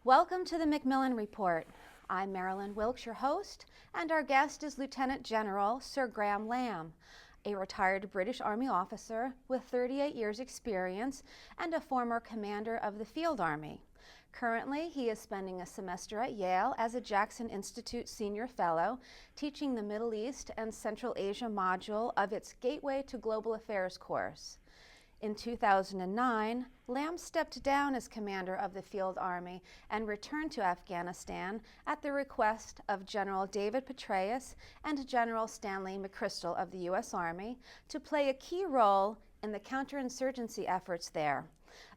Welcome to the Macmillan Report. I'm Marilyn Wilkes, your host, and our guest is Lieutenant General Sir Graeme Lamb, a retired British Army officer with 38 years' experience and a former commander of the Field Army. Currently, he is spending a semester at Yale as a Jackson Institute Senior Fellow, teaching the Middle East and Central Asia module of its Gateway to Global Affairs course. In 2009, Lamb stepped down as commander of the Field Army and returned to Afghanistan at the request of General David Petraeus and General Stanley McCrystal of the U.S. Army to play a key role in the counter-insurgency efforts there,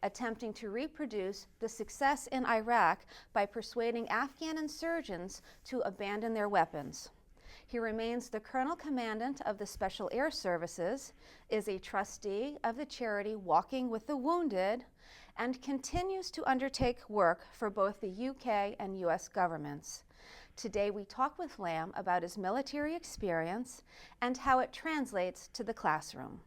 attempting to reproduce the success in Iraq by persuading Afghan insurgents to abandon their weapons. He remains the Colonel Commandant of the Special Air Services, is a trustee of the charity Walking with the Wounded, and continues to undertake work for both the UK and US governments. Today we talk with Lamb about his military experience and how it translates to the classroom.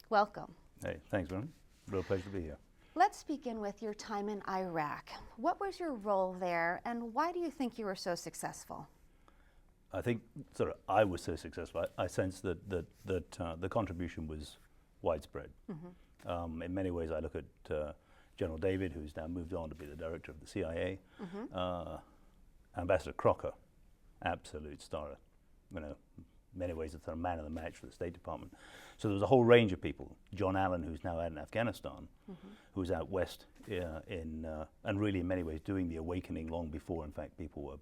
Welcome. Hey, thanks, Ron. Real pleasure to be here. Let's begin with your time in Iraq. What was your role there, and why do you think you were so successful? I think I was so successful. I sensed that the contribution was widespread. Mm-hmm. In many ways, I look at General David, who's now moved on to be the director of the CIA, Ambassador Crocker, absolute star. You know, in many ways, it's a man of the match for the State Department. So there was a whole range of people. John Allen, who's now out in Afghanistan, who's out west and really in many ways doing the awakening long before, in fact, people were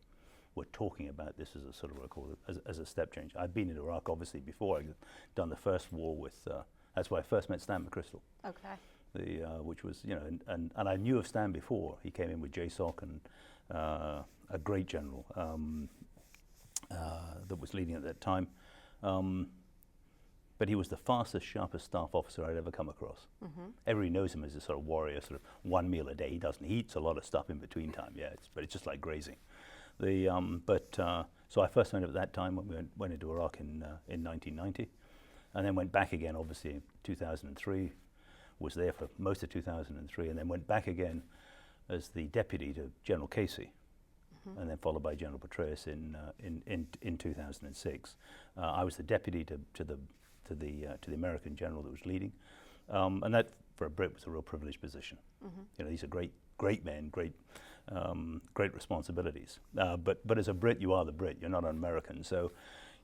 talking about this as a sort of what I call it, as a step change. I'd been in Iraq obviously before. I'd done the first war with, that's where I first met Stan McCrystal. Okay. Which was, you know, and I knew of Stan before. He came in with JSOC and a great general that was leading at that time. But he was the fastest, sharpest staff officer I'd ever come across. Everybody knows him as a sort of warrior, sort of one meal a day. He doesn't. He eats a lot of stuff in between time, yeah, but it's just like grazing. So I first learned at that time when we went into Iraq in 1990, and then went back again, obviously, in 2003, was there for most of 2003, and then went back again as the deputy to General Casey, and then followed by General Petraeus in 2006. I was the deputy to the American general that was leading, and that, for a Brit, was a real privileged position. You know, these are great men, great responsibilities. But as a Brit, you are the Brit. You're not an American. So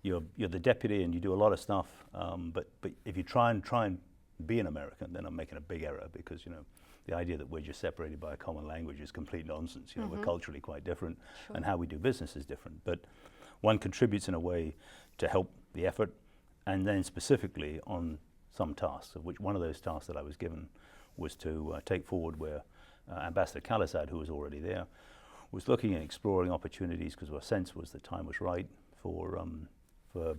you're the deputy, and you do a lot of stuff. But if you try and be an American, then I'm making a big error, because you know the idea that we're just separated by a common language is complete nonsense. You know, we're culturally quite different, and how we do business is different. But one contributes in a way to help the effort, and then specifically on some tasks, of which one of those tasks that I was given was to take forward where Ambassador Khalisad, who was already there, was looking and exploring opportunities, because our sense was the time was right for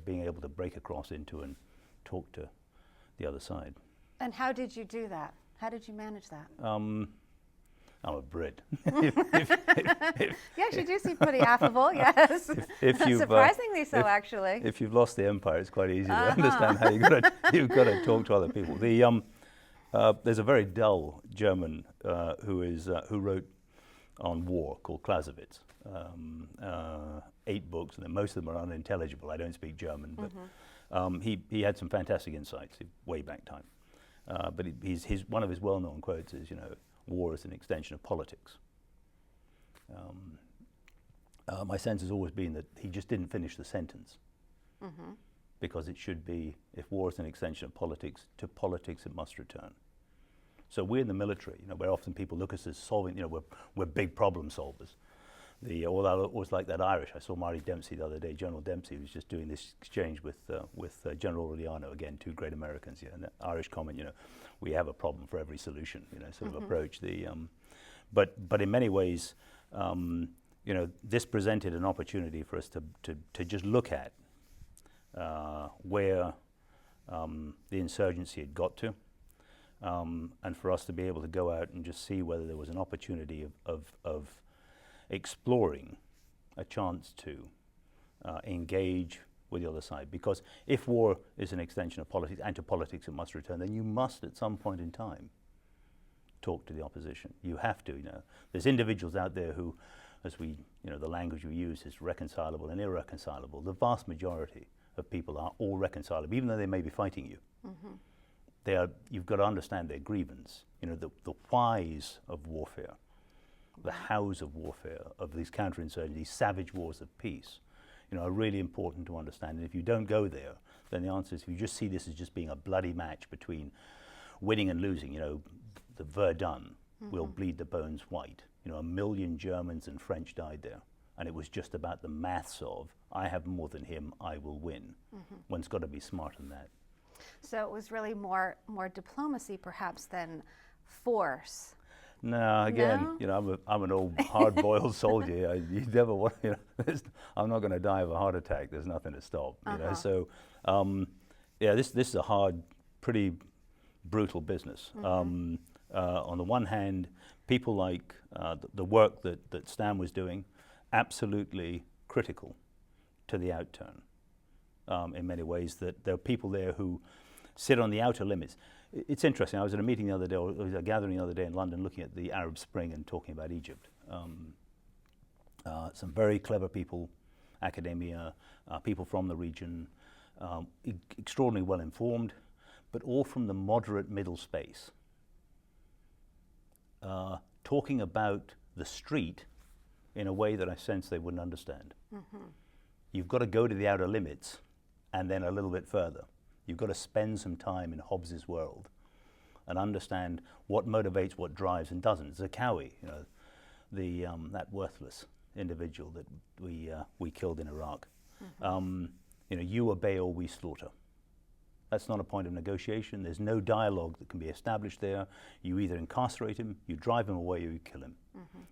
being able to break across into and talk to the other side. And how did you do that? How did you manage that? I'm a Brit. Yes, you do seem pretty affable, yes. Surprisingly so, actually. If you've lost the empire, it's quite easy to understand how you've got to talk to other people. There's a very dull German who wrote on war called Clausewitz. 8 books, and most of them are unintelligible. I don't speak German, but he had some fantastic insights way back time. But one of his well-known quotes is, you know, war is an extension of politics. My sense has always been that he just didn't finish the sentence. Because it should be, if war is an extension of politics, to politics it must return. So we're in the military, you know, where often people look at us as solving, you know, we're big problem solvers. Although I always like that Irish. I saw Marty Dempsey the other day. General Dempsey was just doing this exchange with General Aureliano, again, 2 great Americans. You know, and the Irish comment, you know, we have a problem for every solution, you know, sort of approach. But in many ways, you know, this presented an opportunity for us to just look at where the insurgency had got to, and for us to be able to go out and just see whether there was an opportunity of exploring a chance to engage with the other side. Because if war is an extension of politics, and to politics it must return, then you must at some point in time talk to the opposition. You have to, you know. There's individuals out there who, as we, you know, the language we use is reconcilable and irreconcilable. The vast majority of people are all reconcilable, even though they may be fighting you. They are, you've got to understand their grievance, you know, the whys of warfare, the hows of warfare, of these counterinsurgencies, these savage wars of peace, you know, are really important to understand. And if you don't go there, then the answer is, if you just see this as just being a bloody match between winning and losing, you know, the Verdun will bleed the bones white. You know, 1 million Germans and French died there. And it was just about the maths of, I have more than him, I will win. One's got to be smart in that. So it was really more diplomacy, perhaps, than force. No, again, No? you know, I'm an old hard-boiled soldier. You never want, you know, I'm not going to die of a heart attack. There's nothing to stop, you know. So, yeah, this is a hard, pretty brutal business. On the one hand, people like the work that Stan was doing, absolutely critical to the outturn. In many ways, that there are people there who sit on the outer limits. It's interesting. I was at a meeting the other day, or a gathering the other day in London, looking at the Arab Spring and talking about Egypt. Some very clever people, academia, people from the region, extraordinarily well informed, but all from the moderate middle space, talking about the street in a way that I sense they wouldn't understand. You've got to go to the outer limits and then a little bit further. You've got to spend some time in Hobbes's world and understand what motivates, what drives and doesn't. Zakawi, you know, that worthless individual that we killed in Iraq. You know, you obey or we slaughter. That's not a point of negotiation. There's no dialogue that can be established there. You either incarcerate him, you drive him away, or you kill him.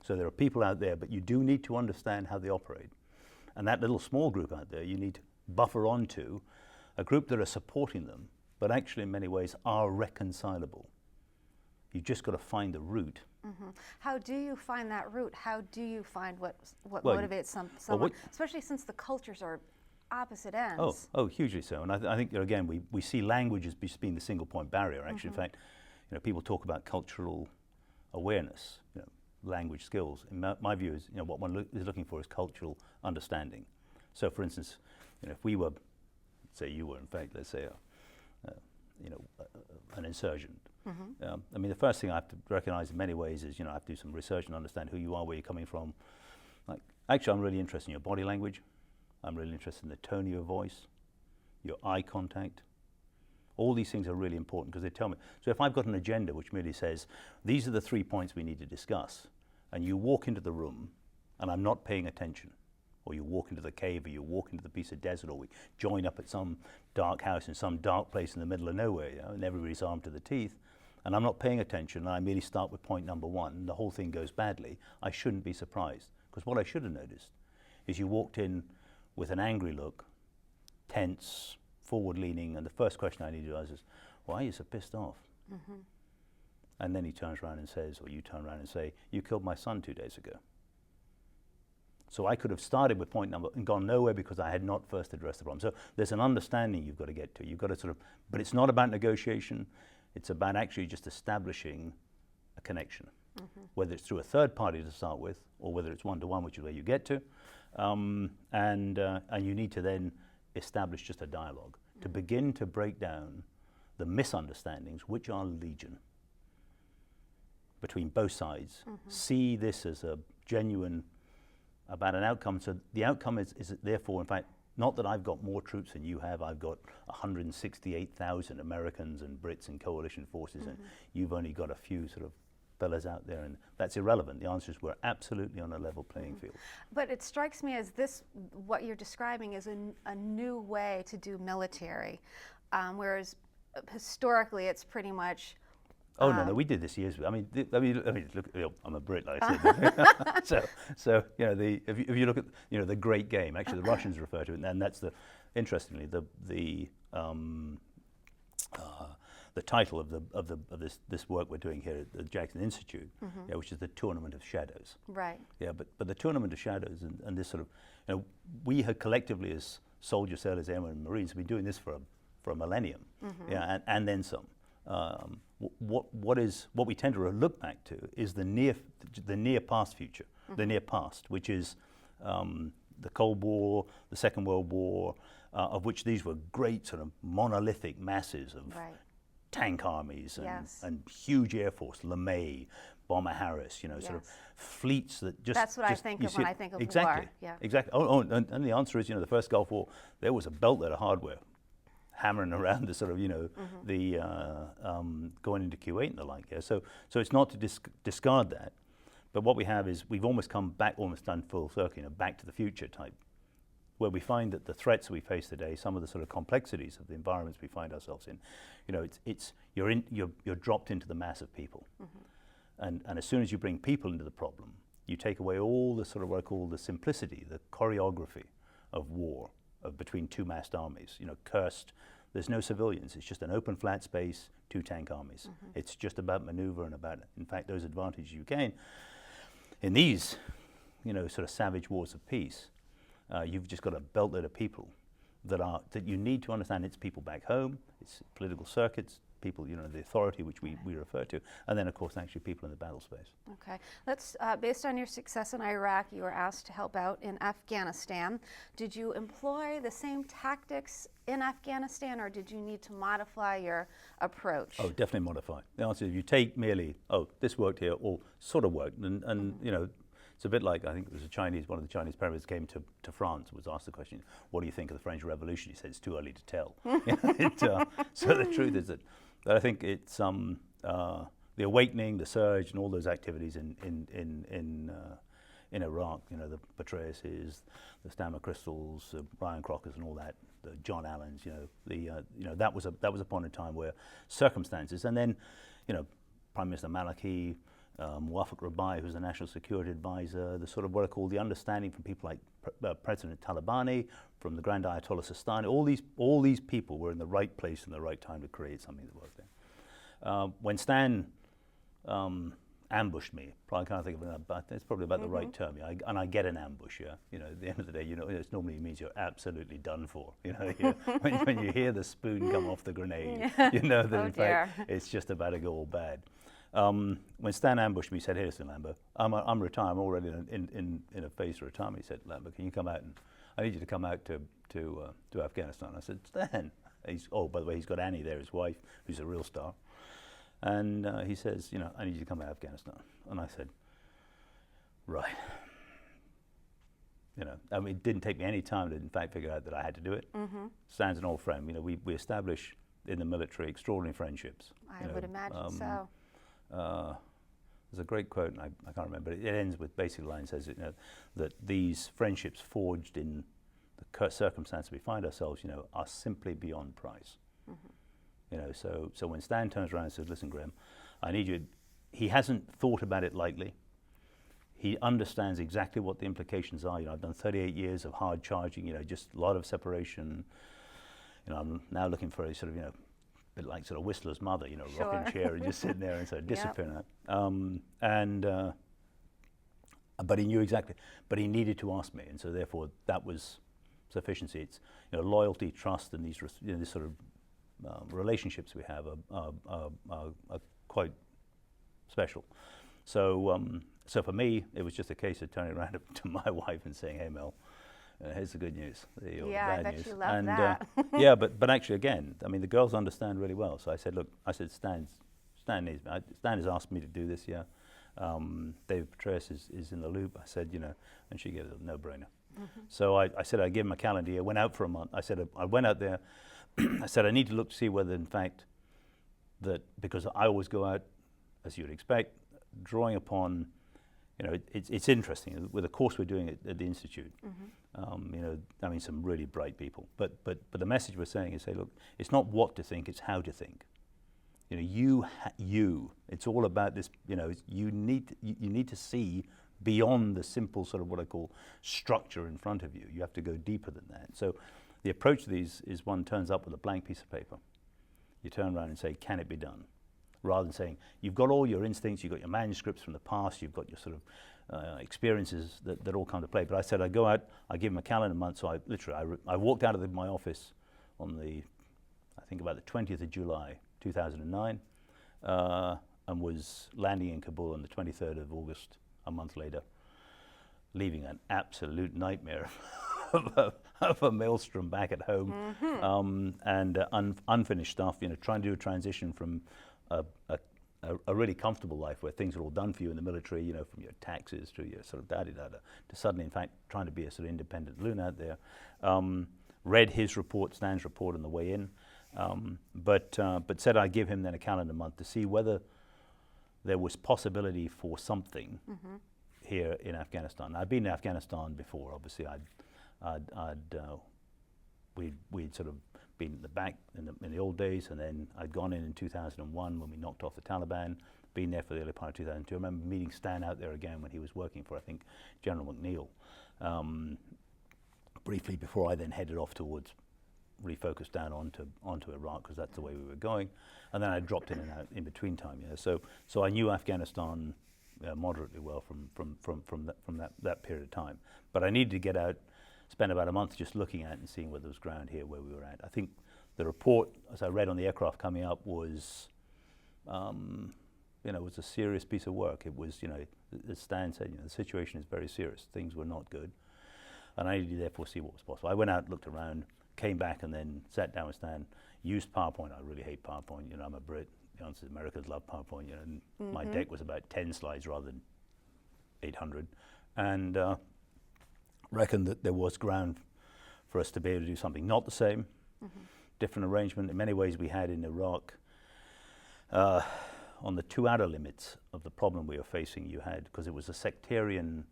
So there are people out there, but you do need to understand how they operate. And that little small group out there, you need to buffer onto a group that are supporting them, but actually in many ways are reconcilable. You've just got to find the route. How do you find that route? How do you find what motivates someone, especially since the cultures are opposite ends? Oh, hugely so. And I think, you know, again, we see language as being the single point barrier. Actually, in fact, you know, people talk about cultural awareness, you know, language skills. In my view is, you know, what one is looking for is cultural understanding. So, for instance, you know, if we were, say you were, in fact, let's say, you know, an insurgent. I mean, the first thing I have to recognize in many ways is, you know, I have to do some research and understand who you are, where you're coming from. Like, actually, I'm really interested in your body language. I'm really interested in the tone of your voice, your eye contact. All these things are really important because they tell me. So if I've got an agenda which merely says, these are the 3 points we need to discuss, and you walk into the room and I'm not paying attention, or you walk into the cave, or you walk into the piece of desert, or we join up at some dark house in some dark place in the middle of nowhere, you know, and everybody's armed to the teeth, and I'm not paying attention, and I merely start with point number 1, and the whole thing goes badly, I shouldn't be surprised. Because what I should have noticed is you walked in with an angry look, tense, forward-leaning, and the first question I need to ask is, why are you so pissed off? And then he turns around and says, or you turn around and say, you killed my son 2 days ago. So I could have started with point number and gone nowhere because I had not first addressed the problem. So there's an understanding you've got to get to. You've got to sort of, but it's not about negotiation. It's about actually just establishing a connection, whether it's through a third party to start with, or whether it's one-to-one, which is where you get to. And you need to then establish just a dialogue to begin to break down the misunderstandings, which are legion, between both sides. See this as a genuine, about an outcome. So the outcome is therefore, in fact, not that I've got more troops than you have. I've got 168,000 Americans and Brits and coalition forces, and you've only got a few sort of fellas out there, and that's irrelevant. The answer is we're absolutely on a level playing field. But it strikes me as this, what you're describing is a new way to do military, whereas historically it's pretty much. Oh no, we did this years ago. I mean, look, I'm a Brit, like I said. so you know, if you look at, you know, the Great Game, actually the Russians refer to it, and that's interestingly the title of this work we're doing here at the Jackson Institute, which is the Tournament of Shadows. Right. Yeah, but the Tournament of Shadows and this sort of, you know, we had collectively as soldiers, sailors, airmen, and Marines been doing this for a millennium, and then some. what we tend to look back to is the near past future, the near past, which is the Cold War, the Second World War, of which these were great sort of monolithic masses of tank armies and huge air force, LeMay, Bomber Harris, sort of fleets that just... That's what I think of when I think of exactly, war. Yeah. Exactly. And the answer is, the first Gulf War, there was a beltload of hardware hammering around the sort of, the going into Kuwait and the like. Yeah. So it's not to discard that, but what we have is we've almost come back, almost done full circle, back to the future type, where we find that the threats we face today, some of the sort of complexities of the environments we find ourselves in, you're dropped into the mass of people. And as soon as you bring people into the problem, you take away all the sort of what I call the simplicity, the choreography of war, between two massed armies. Cursed, there's no civilians. It's just an open flat space, two tank armies. It's just about maneuver and about, in fact, those advantages you gain. In these, sort of savage wars of peace, you've just got a beltload of people that you need to understand. It's people back home, it's political circuits, people, the authority which we refer to, and then of course actually people in the battle space. Okay, let's, based on your success in Iraq, you were asked to help out in Afghanistan. Did you employ the same tactics in Afghanistan, or did you need to modify your approach? Oh, definitely modify. The answer is, if you take merely, this worked here, or sort of worked, and it's a bit like, I think it was one of the Chinese presidents came to France, was asked the question, what do you think of the French Revolution? He said, it's too early to tell. So the truth is that I think it's the awakening, the surge, and all those activities in Iraq, the Petraeuses, the Stan McCrystals, Brian Crockers, and all that, the John Allens, that was a point in time where circumstances, and then, Prime Minister Maliki, Muwafaq Rabai, who's the National Security Advisor, the sort of what I call the understanding from people like President Talabani, from the Grand Ayatollah Sistani, all these people were in the right place in the right time to create something that worked there. When Stan ambushed me, I can't think of it, but it's probably about the right term. And I get an ambush. At the end of the day, it normally means you're absolutely done for. When you hear the spoon come off the grenade, that in fact it's just about to go all bad. When Stan ambushed me, he said, "Hey, listen, Lambert, I'm retired. I'm already in a phase of retirement." He said, "Lambert, can you come out and I need you to come out to Afghanistan?" I said, "Stan." By the way, he's got Annie there, his wife, who's a real star. And he says, "I need you to come out to Afghanistan." And I said, "Right." It didn't take me any time to, in fact, figure out that I had to do it. Stan's an old friend. We establish in the military extraordinary friendships. I would imagine so. There's a great quote, and I can't remember, but it ends with basic line, says that these friendships forged in the circumstances we find ourselves, are simply beyond price. So when Stan turns around and says, "Listen, Graeme, I need you," he hasn't thought about it lightly. He understands exactly what the implications are. I've done 38 years of hard charging, just a lot of separation. I'm now looking for a sort of, bit like sort of Whistler's mother, rocking chair and just sitting there and sort of discipline. But he knew exactly. But he needed to ask me, and so therefore that was sufficiency. It's loyalty, trust, and these sort of relationships we have are quite special. So for me, it was just a case of turning around to my wife and saying, "Hey, Mel, here's the good news, the bad news." You love that. Yeah, but actually, again, the girls understand really well. So I said, "Look," I said, Stan has asked me to do this. Yeah, David Petraeus is in the loop. I said, and she gave it a no-brainer. So I said I'd give him a calendar year. Went out for a month. I said I went out there. I said I need to look to see whether, in fact, that because I always go out, as you'd expect, drawing upon. It's interesting with the course we're doing at the institute. Some really bright people. But the message we're saying is, look, it's not what to think; it's how to think. It's all about this. You need to see beyond the simple sort of what I call structure in front of you. You have to go deeper than that. So the approach to these is one turns up with a blank piece of paper. You turn around and say, "Can it be done?" Rather than saying, you've got all your instincts, you've got your manuscripts from the past, you've got your sort of experiences that all come to play. But I said I'd go out, I give him a calendar month, so I walked out of my office on I think about the 20th of July, 2009, and was landing in Kabul on the 23rd of August, a month later, leaving an absolute nightmare of a maelstrom back at home, and unfinished stuff. Trying to do a transition from a really comfortable life where things are all done for you in the military, from your taxes to your sort of da-da-da-da, to suddenly, in fact, trying to be a sort of independent loon out there. Read his report, Stan's report on the way in, but said I'd give him then a calendar month to see whether there was possibility for something here in Afghanistan. I'd been in Afghanistan before, obviously. We'd sort of been in the back in the old days, and then I'd gone in 2001 when we knocked off the Taliban, been there for the early part of 2002. I remember meeting Stan out there again when he was working for, I think, General McNeil, briefly before I then headed off towards, refocused down onto Iraq, because that's the way we were going. And then I dropped in and out in between time. So I knew Afghanistan moderately well from that period of time. But I needed to get out, spend about a month just looking at it and seeing whether there was ground here where we were at. I think the report, as I read on the aircraft coming up, was, was a serious piece of work. It was, as Stan said, the situation is very serious. Things were not good. And I needed to therefore see what was possible. I went out, looked around, came back, and then sat down with Stan, used PowerPoint. I really hate PowerPoint. I'm a Brit. The answer is Americans love PowerPoint. And my deck was about 10 slides rather than 800. And reckoned that there was ground for us to be able to do something. Not the same, different arrangement. In many ways we had in Iraq, on the two outer limits of the problem we were facing, you had, because it was a sectarian,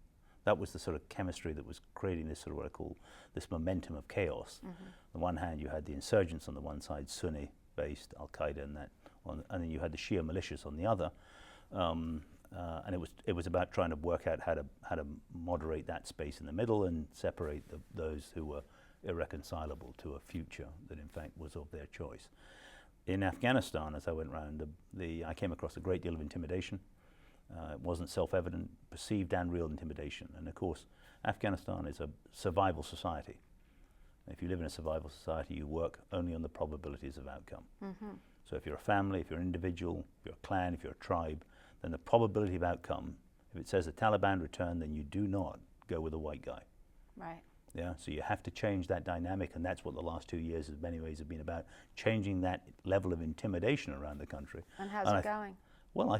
that was the sort of chemistry that was creating this sort of what I call this momentum of chaos. On the one hand, you had the insurgents on the one side, Sunni-based, Al-Qaeda and that, and then you had the Shia militias on the other. And it was about trying to work out how to moderate that space in the middle and separate those who were irreconcilable to a future that in fact was of their choice. In Afghanistan, as I went around, I came across a great deal of intimidation. It wasn't self-evident, perceived and real intimidation. And of course, Afghanistan is a survival society. If you live in a survival society, you work only on the probabilities of outcome. So if you're a family, if you're an individual, if you're a clan, if you're a tribe, then the probability of outcome, if it says the Taliban return, then you do not go with a white guy. Right. Yeah, so you have to change that dynamic, and that's what the last 2 years, in many ways, have been about, changing that level of intimidation around the country. And how's it going? Well,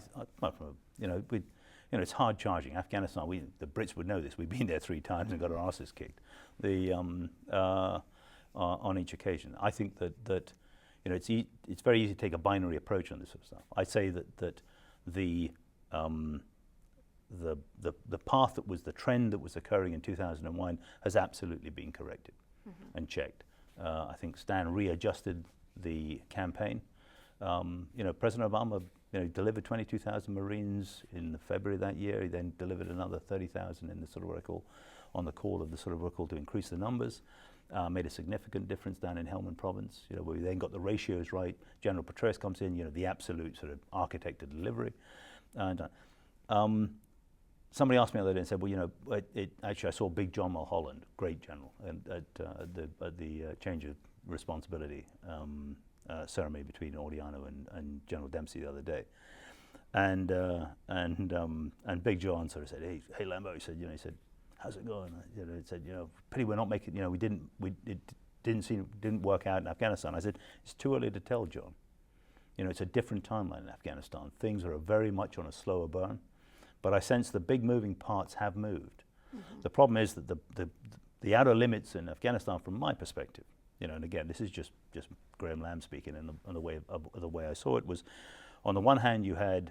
it's hard charging. Afghanistan, the Brits would know this. We've been there 3 times and got our asses kicked on each occasion. I think that it's very easy to take a binary approach on this sort of stuff. I say that the path that was the trend that was occurring in 2001 has absolutely been corrected and checked. I think Stan readjusted the campaign. President Obama delivered 22,000 Marines in February that year. He then delivered another 30,000 in the sort of what I call, on the call of the sort of what I call to increase the numbers. Made a significant difference down in Helmand province, where we then got the ratios right. General Petraeus comes in, the absolute sort of architect of delivery. And somebody asked me the other day and said, well, actually I saw Big John Mulholland, great general, at the change of responsibility ceremony between Ordiano and General Dempsey the other day. And Big John sort of said, hey Lambo, he said, how's it going? He said, pity we're not making, it didn't work out in Afghanistan. I said, it's too early to tell, John. It's a different timeline in Afghanistan. Things are very much on a slower burn, but I sense the big moving parts have moved. The problem is that the outer limits in Afghanistan, from my perspective, and again, this is just Graeme Lamb speaking, and the way I saw it was, on the one hand, you had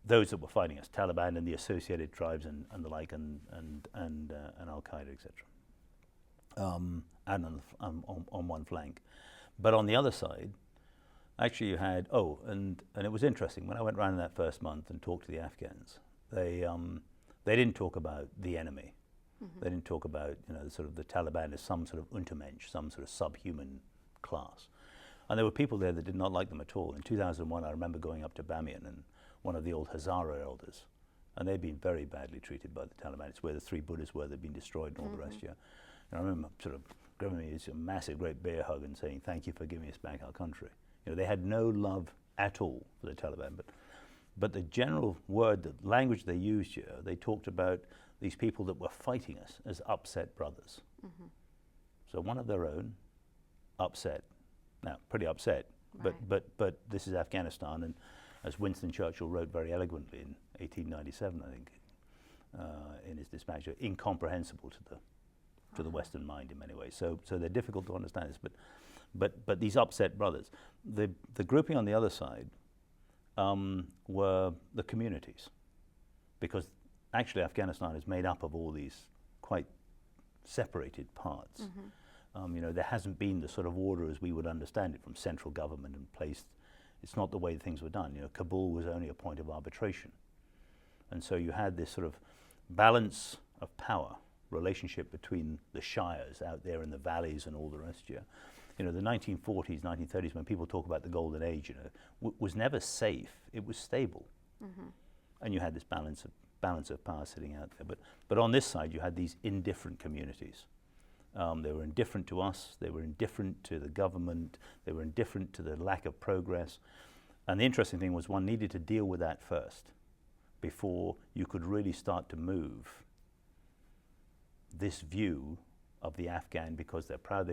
those that were fighting us, Taliban and the associated tribes and the like, and Al-Qaeda, etc. And on one flank, but on the other side, actually you had and it was interesting when I went around in that first month and talked to the Afghans. They didn't talk about the enemy. They didn't talk about sort of the Taliban as some sort of Untermensch, some sort of subhuman class. And there were people there that did not like them at all. In 2001, I remember going up to Bamiyan and one of the old Hazara elders, and they'd been very badly treated by the Taliban. It's where the 3 Buddhas were, they'd been destroyed and all the rest. And I remember sort of giving me this massive, great bear hug and saying, "Thank you for giving us back our country." They had no love at all for the Taliban. But the general word, the language they used here, they talked about these people that were fighting us as upset brothers. Mm-hmm. So one of their own, upset. Now, pretty upset, right. but this is Afghanistan, and as Winston Churchill wrote very eloquently in 1897, I think, in his dispatch, incomprehensible to the Western mind in many ways. So they're difficult to understand this, but these upset brothers. The grouping on the other side were the communities, because actually Afghanistan is made up of all these quite separated parts. Mm-hmm. There hasn't been the sort of order as we would understand it from central government and placed. It's not the way things were done. Kabul was only a point of arbitration. And so you had this sort of balance of power, relationship between the shires out there in the valleys and all the rest here. The 1940s, 1930s, when people talk about the golden age, was never safe. It was stable. Mm-hmm. And you had this balance of power sitting out there. But on this side, you had these indifferent communities. They were indifferent to us, they were indifferent to the government, they were indifferent to the lack of progress. And the interesting thing was one needed to deal with that first before you could really start to move this view of the Afghan, because they're proud.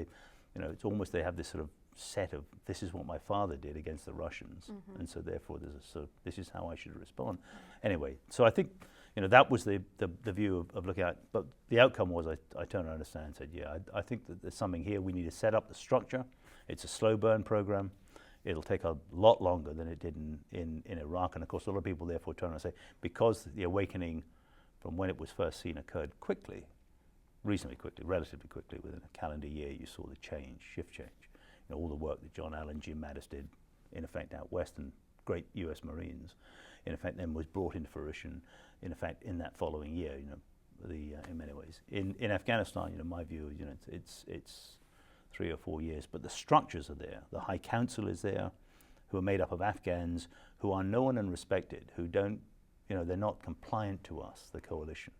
It's almost they have this sort of set of, this is what my father did against the Russians, mm-hmm. and so therefore there's a sort of, this is how I should respond. Anyway, so I think that was the view of looking at, but the outcome was I turned around and said, yeah, I think that there's something here. We need to set up the structure. It's a slow burn program. It'll take a lot longer than it did in Iraq, and of course a lot of people therefore turn around and say, because the awakening from when it was first seen occurred quickly, reasonably quickly, relatively quickly, within a calendar year you saw the shift change. All the work that John Allen, Jim Mattis did, in effect out west, and great US Marines, in effect then was brought into fruition, in effect in that following year, in many ways. In Afghanistan, my view is, it's 3 or 4 years, but the structures are there. The High Council is there, who are made up of Afghans who are known and respected, who don't, they're not compliant to us, the coalition.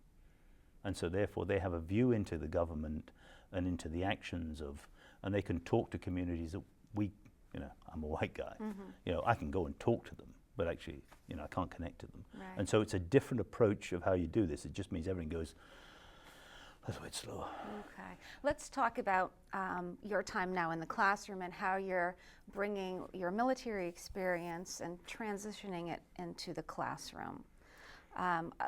And so therefore they have a view into the government and into the actions of, and they can talk to communities that I'm a white guy, mm-hmm. I can go and talk to them, but actually, I can't connect to them. Right. And so it's a different approach of how you do this. It just means everything goes a little bit slower. Okay. Let's talk about your time now in the classroom and how you're bringing your military experience and transitioning it into the classroom.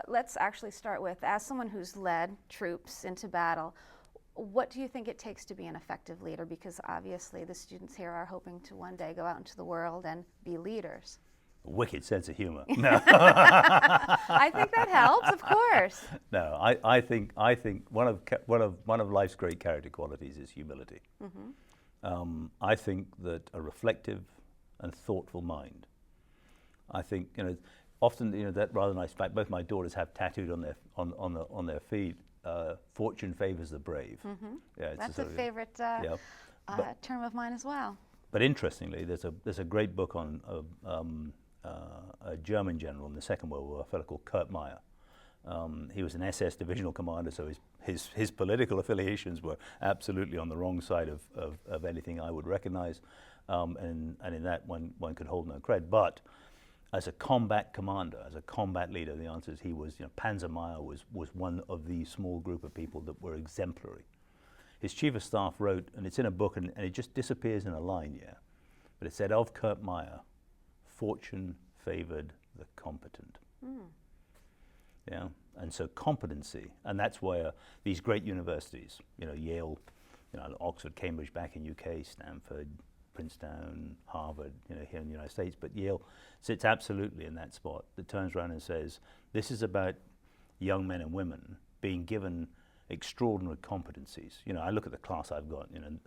Let's actually start with, as someone who's led troops into battle, what do you think it takes to be an effective leader? Because obviously the students here are hoping to one day go out into the world and be leaders. A wicked sense of humor. No. I think that helps, of course. No, I think one of life's great character qualities is humility. Mm-hmm. I think that a reflective and thoughtful mind. I think often that rather nice fact. Both my daughters have tattooed on their feet. Fortune favors the brave. Mm-hmm. Yeah, that's a favorite term of mine as well. But interestingly, there's a great book on a German general in the Second World War, a fellow called Kurt Meyer. He was an SS divisional commander, so his political affiliations were absolutely on the wrong side of anything I would recognize, and in that one could hold no cred. But as a combat commander, as a combat leader, the answer is he was, Panzer Meyer was one of the small group of people that were exemplary. His chief of staff wrote, and it's in a book, and it just disappears in a line, but it said, of Kurt Meyer, fortune favored the competent. Mm. Yeah, and so competency, and that's where these great universities, Yale, Oxford, Cambridge back in UK, Stanford, Princeton, Harvard, here in the United States, but Yale sits absolutely in that spot that turns around and says, this is about young men and women being given extraordinary competencies. I look at the class I've got, and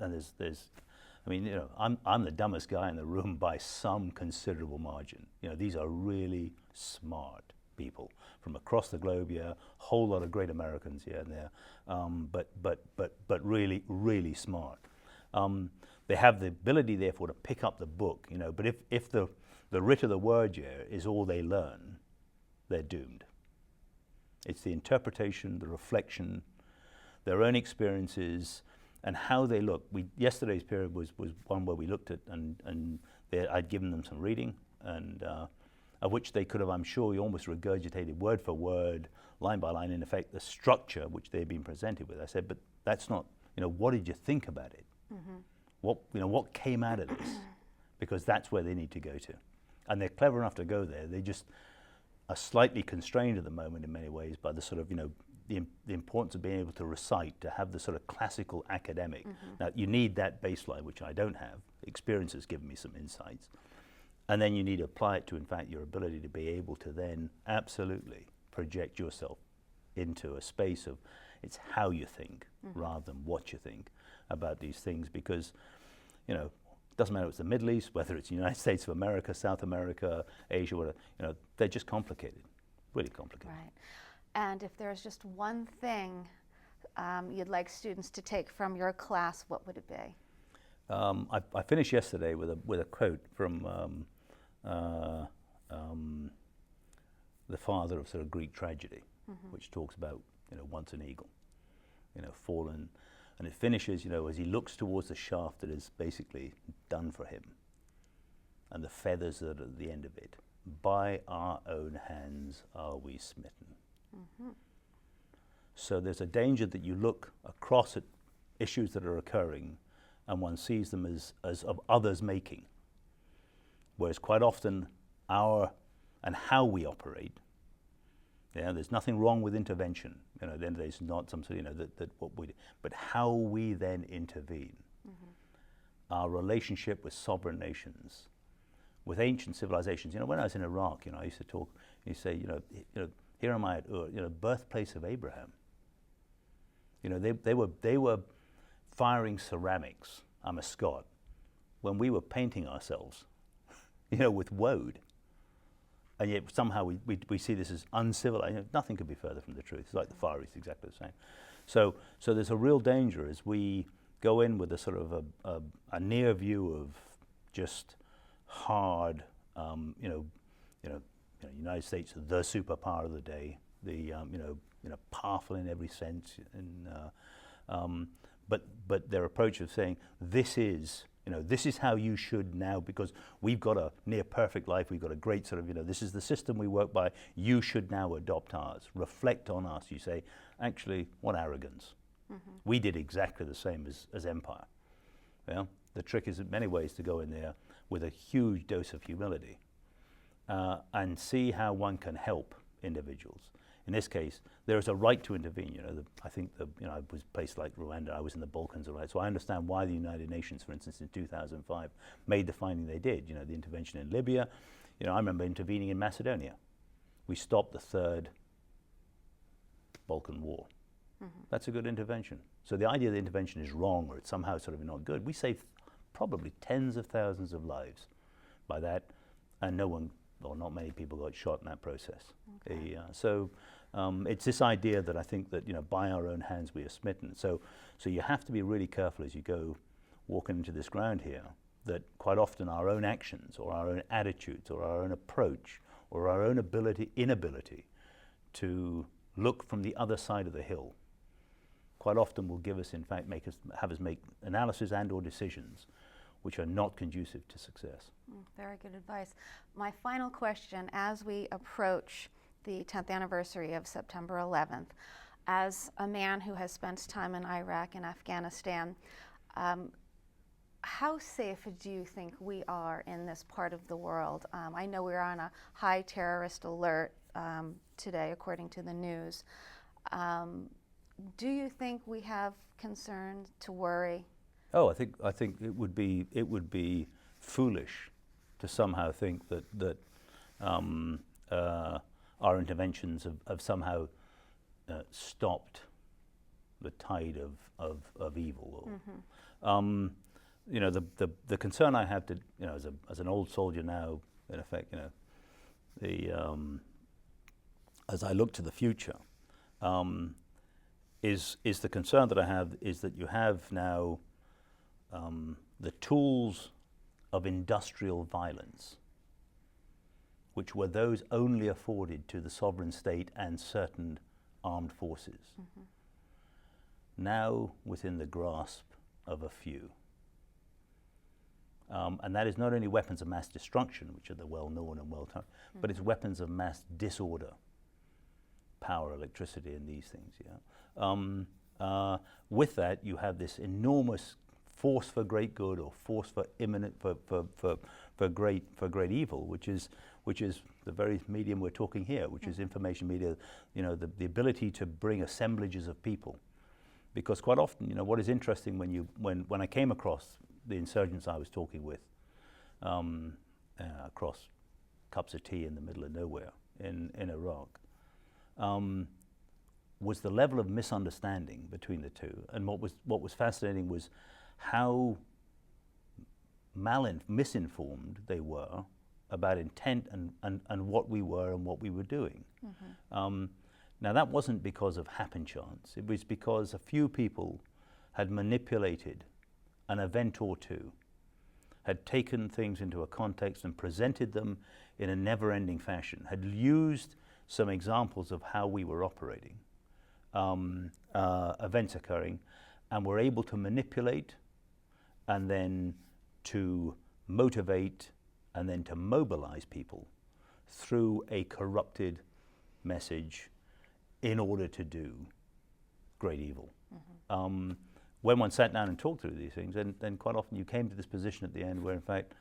I'm the dumbest guy in the room by some considerable margin. These are really smart people from across the globe, whole lot of great Americans here and there, but really, really smart. They have the ability, therefore, to pick up the book, but if the writ of the word here is all they learn, they're doomed. It's the interpretation, the reflection, their own experiences, and how they look. Yesterday's period was one where we looked at, and I'd given them some reading, and of which they could have, I'm sure, almost regurgitated word for word, line by line, in effect, the structure which they've been presented with. I said, but that's not, what did you think about it? What came out of this? Because that's where they need to go to. And they're clever enough to go there. They just are slightly constrained at the moment in many ways by the sort of, the importance of being able to recite, to have the sort of classical academic. Now, you need that baseline, which I don't have. Experience has given me some insights. And then you need to apply it to, in fact, your ability to be able to then absolutely project yourself into a space of, it's how you think rather than what you think about these things, because, it doesn't matter if it's the Middle East, whether it's the United States of America, South America, Asia, whatever, they're just complicated, really complicated. Right. And if there's just one thing you'd like students to take from your class, what would it be? I finished yesterday with a quote from the father of sort of Greek tragedy, which talks about, once an eagle, fallen, and it finishes, as he looks towards the shaft that is basically done for him, and the feathers that are at the end of it. By our own hands are we smitten. So there's a danger that you look across at issues that are occurring, and one sees them as of others making, whereas quite often our and how we operate. There's nothing wrong with intervention. Then there's not some sort of, that what we do, but how we then intervene. Our relationship with sovereign nations, with ancient civilizations. When I was in Iraq, I used to talk. You say, here am I at Ur, birthplace of Abraham. They were firing ceramics. I'm a Scot. When we were painting ourselves, with woad. And yet somehow we see this as uncivilized. Nothing could be further from the truth. It's like the Far East, exactly the same. So there's a real danger as we go in with a sort of a near view of just hard, United States, the superpower of the day, the powerful in every sense, and but their approach of saying this is how you should now, because we've got a near perfect life, we've got a great sort of, this is the system we work by, you should now adopt ours, reflect on us. You say, actually, what arrogance. We did exactly the same as empire. The trick is in many ways to go in there with a huge dose of humility and see how one can help individuals. In this case, there is a right to intervene. I think I was a place like Rwanda, I was in the Balkans, so I understand why the United Nations, for instance, in 2005, made the finding they did. The intervention in Libya. I remember intervening in Macedonia. We stopped the third Balkan War. That's a good intervention. So the idea that intervention is wrong or it's somehow sort of not good, we saved probably tens of thousands of lives by that, and no one, or not many people, got shot in that process. Okay. It's this idea that I think that by our own hands we are smitten. So you have to be really careful as you go walking into this ground here, that quite often our own actions or our own attitudes or our own approach or our own inability to look from the other side of the hill quite often will give us, in fact, have us make analysis and or decisions which are not conducive to success. Very good advice. My final question, as we approach the 10th anniversary of September 11th, as a man who has spent time in Iraq and Afghanistan, how safe do you think we are in this part of the world? I know we're on a high terrorist alert today, according to the news. Do you think we have concern to worry? Oh, I think it would be foolish to somehow think that our interventions have somehow stopped the tide of evil. The concern I have to, as an old soldier now, in effect, as I look to the future, is the concern that I have is that you have now the tools of industrial violence, which were those only afforded to the sovereign state and certain armed forces, now within the grasp of a few. And that is not only weapons of mass destruction, which are the well-known and well-known, but it's weapons of mass disorder, power, electricity, and these things. Yeah. With that, you have this enormous force for great good, or force for imminent for great evil, which is the very medium we're talking here, which is information media. You know, the ability to bring assemblages of people, because quite often, you know, what is interesting when I came across the insurgents I was talking with, across cups of tea in the middle of nowhere in Iraq, was the level of misunderstanding between the two. And what was fascinating was how misinformed they were about intent and what we were and what we were doing. Now that wasn't because of happen chance. It was because a few people had manipulated an event or two, had taken things into a context and presented them in a never-ending fashion, had used some examples of how we were operating, events occurring, and were able to manipulate and then to motivate and then to mobilize people through a corrupted message in order to do great evil. When one sat down and talked through these things, then quite often you came to this position at the end where, in fact,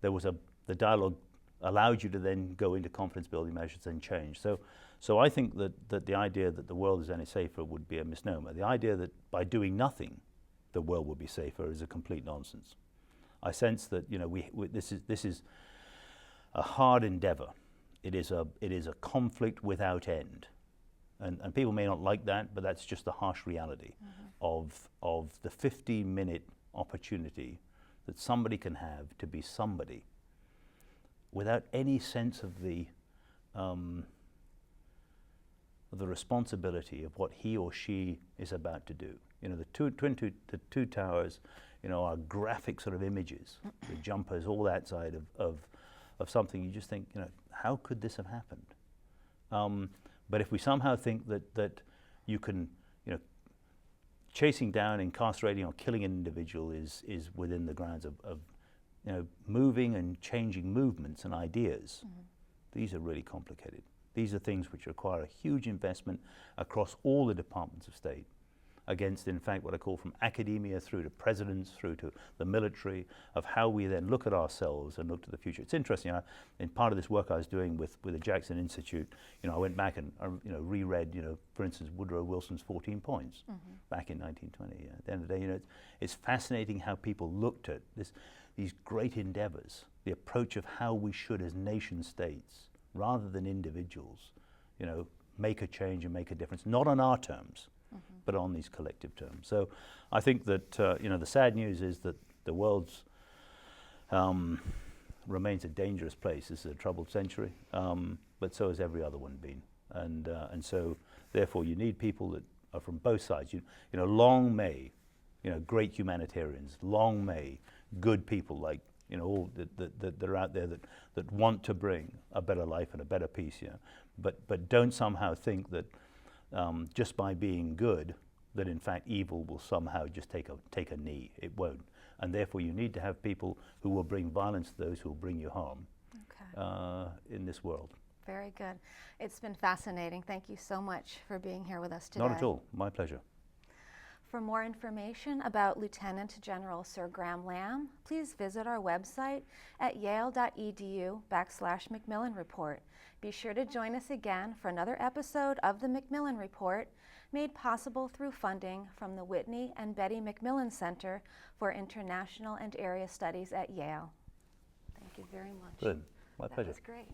there was the dialogue allowed you to then go into confidence building measures and change. So I think that the idea that the world is any safer would be a misnomer. The idea that by doing nothing the world will be safer is a complete nonsense. I sense that, you know, this is a hard endeavor. It is a conflict without end. And people may not like that, but that's just the harsh reality of the 15-minute opportunity that somebody can have to be somebody without any sense of the responsibility of what he or she is about to do. You know, the two towers, you know, are graphic sort of images, the jumpers, all that side of something. You just think, you know, how could this have happened? But if we somehow think that you can, you know, chasing down, incarcerating, or killing an individual is within the grounds of you know, moving and changing movements and ideas, these are really complicated. These are things which require a huge investment across all the departments of state, against, in fact, what I call from academia through to presidents, through to the military, of how we then look at ourselves and look to the future. It's interesting, in part of this work I was doing with the Jackson Institute, you know, I went back and you know, reread, you know, for instance, Woodrow Wilson's 14 Points back in 1920. At the end of the day, you know, it's fascinating how people looked at these great endeavors, the approach of how we should, as nation states, rather than individuals, you know, make a change and make a difference, not on our terms, but on these collective terms. So I think that, you know, the sad news is that the world's remains a dangerous place. This is a troubled century, but so has every other one been. And so therefore you need people that are from both sides. You know, long may, you know, great humanitarians, long may good people like, you know, all that are out there that want to bring a better life and a better peace, you know, but don't somehow think that just by being good, that in fact evil will somehow just take a knee. It won't. And therefore you need to have people who will bring violence to those who will bring you harm in this world. Very good. It's been fascinating. Thank you so much for being here with us today. Not at all. My pleasure. For more information about Lieutenant General Sir Graeme Lamb, please visit our website at yale.edu/Macmillan Report. Be sure to join us again for another episode of the Macmillan Report, made possible through funding from the Whitney and Betty Macmillan Center for International and Area Studies at Yale. Thank you very much. Good. My pleasure. That was great.